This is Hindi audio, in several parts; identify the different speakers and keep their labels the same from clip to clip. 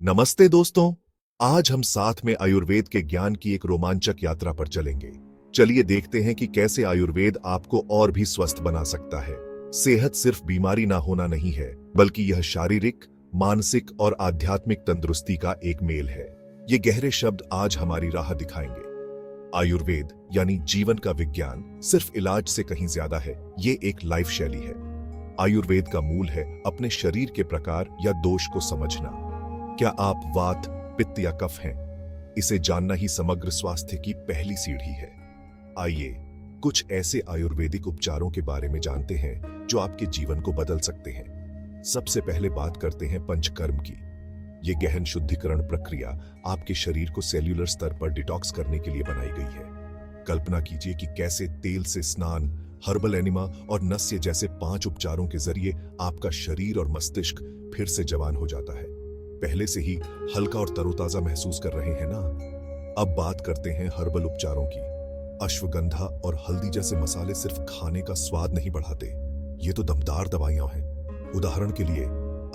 Speaker 1: नमस्ते दोस्तों। आज हम साथ में आयुर्वेद के ज्ञान की एक रोमांचक यात्रा पर चलेंगे। चलिए देखते हैं कि कैसे आयुर्वेद आपको और भी स्वस्थ बना सकता है। सेहत सिर्फ बीमारी ना होना नहीं है, बल्कि यह शारीरिक, मानसिक और आध्यात्मिक तंदुरुस्ती का एक मेल है। ये गहरे शब्द आज हमारी राह दिखाएंगे। आयुर्वेद यानी जीवन का विज्ञान सिर्फ इलाज से कहीं ज्यादा है। ये एक लाइफ शैली है। आयुर्वेद का मूल है अपने शरीर के प्रकार या दोष को समझना। क्या आप वात, पित्त या कफ हैं? इसे जानना ही समग्र स्वास्थ्य की पहली सीढ़ी है। आइए कुछ ऐसे आयुर्वेदिक उपचारों के बारे में जानते हैं जो आपके जीवन को बदल सकते हैं। सबसे पहले बात करते हैं पंचकर्म की। ये गहन शुद्धिकरण प्रक्रिया आपके शरीर को सेल्यूलर स्तर पर डिटॉक्स करने के लिए बनाई गई है। कल्पना कीजिए कि कैसे तेल से स्नान, हर्बल एनिमा और नस्य जैसे 5 उपचारों के जरिए आपका शरीर और मस्तिष्क फिर से जवान हो जाता है। पहले से ही हल्का और तरोताजा महसूस कर रहे हैं ना? अब बात करते हैं हर्बल उपचारों की। अश्वगंधा और हल्दी जैसे मसाले सिर्फ खाने का स्वाद नहीं बढ़ाते, ये तो दमदार दवाइयां हैं। उदाहरण के लिए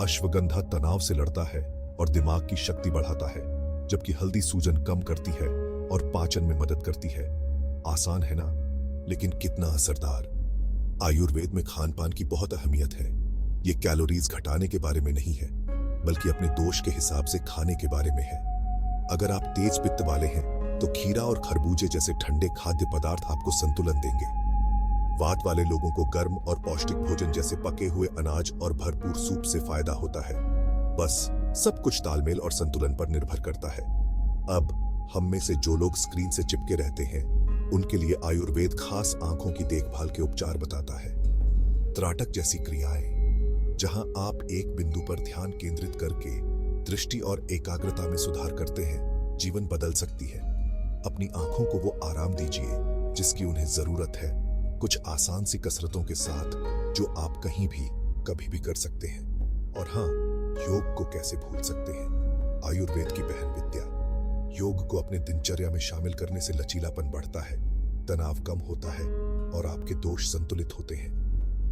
Speaker 1: अश्वगंधा तनाव से लड़ता है और दिमाग की शक्ति बढ़ाता है, जबकि हल्दी सूजन कम करती है और पाचन में मदद करती है। आसान है ना, लेकिन कितना असरदार। आयुर्वेद में खान पान की बहुत अहमियत है। ये कैलोरीज घटाने के बारे में नहीं है, बल्कि अपने दोष के हिसाब से खाने के बारे में है। अगर आप तेज पित्त वाले हैं तो खीरा और खरबूजे जैसे ठंडे खाद्य पदार्थ आपको संतुलन देंगे। वात वाले लोगों को गर्म और पौष्टिक भोजन जैसे पके हुए अनाज और भरपूर सूप से फायदा होता है। बस सब कुछ तालमेल और संतुलन पर निर्भर करता है। अब हम में से जो लोग स्क्रीन से चिपके रहते हैं, उनके लिए आयुर्वेद खास आंखों की देखभाल के उपचार बताता है। त्राटक जैसी क्रियाएं, जहां आप एक बिंदु पर ध्यान केंद्रित करके दृष्टि और एकाग्रता में सुधार करते हैं, जीवन बदल सकती है। अपनी आंखों को वो आराम दीजिए जिसकी उन्हें जरूरत है, कुछ आसान सी कसरतों के साथ जो आप कहीं भी कभी भी कर सकते हैं। और हाँ, योग को कैसे भूल सकते हैं? आयुर्वेद की बहन विद्या। योग को अपने दिनचर्या में शामिल करने से लचीलापन बढ़ता है, तनाव कम होता है और आपके दोष संतुलित होते हैं।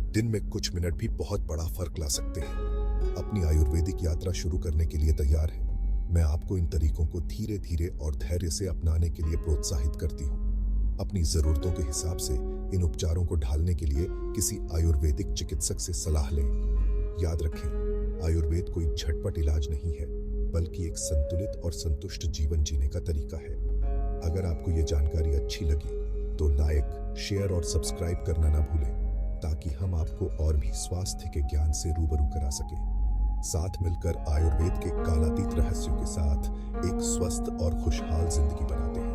Speaker 1: दिन में कुछ मिनट भी बहुत बड़ा फर्क ला सकते हैं। अपनी आयुर्वेदिक यात्रा शुरू करने के लिए तैयार है? मैं आपको इन तरीकों को धीरे धीरे और धैर्य से अपनाने के लिए प्रोत्साहित करती हूँ। अपनी जरूरतों के हिसाब से इन उपचारों को ढालने के लिए किसी आयुर्वेदिक चिकित्सक से सलाह लें। याद रखें, आयुर्वेद कोई झटपट इलाज नहीं है, बल्कि एक संतुलित और संतुष्ट जीवन जीने का तरीका है। अगर आपको ये जानकारी अच्छी लगी तो लाइक, शेयर और सब्सक्राइब करना ना भूलें, ताकि हम आपको और भी स्वास्थ्य के ज्ञान से रूबरू करा सकें। साथ मिलकर आयुर्वेद के कालातीत रहस्यों के साथ एक स्वस्थ और खुशहाल जिंदगी बनाते हैं।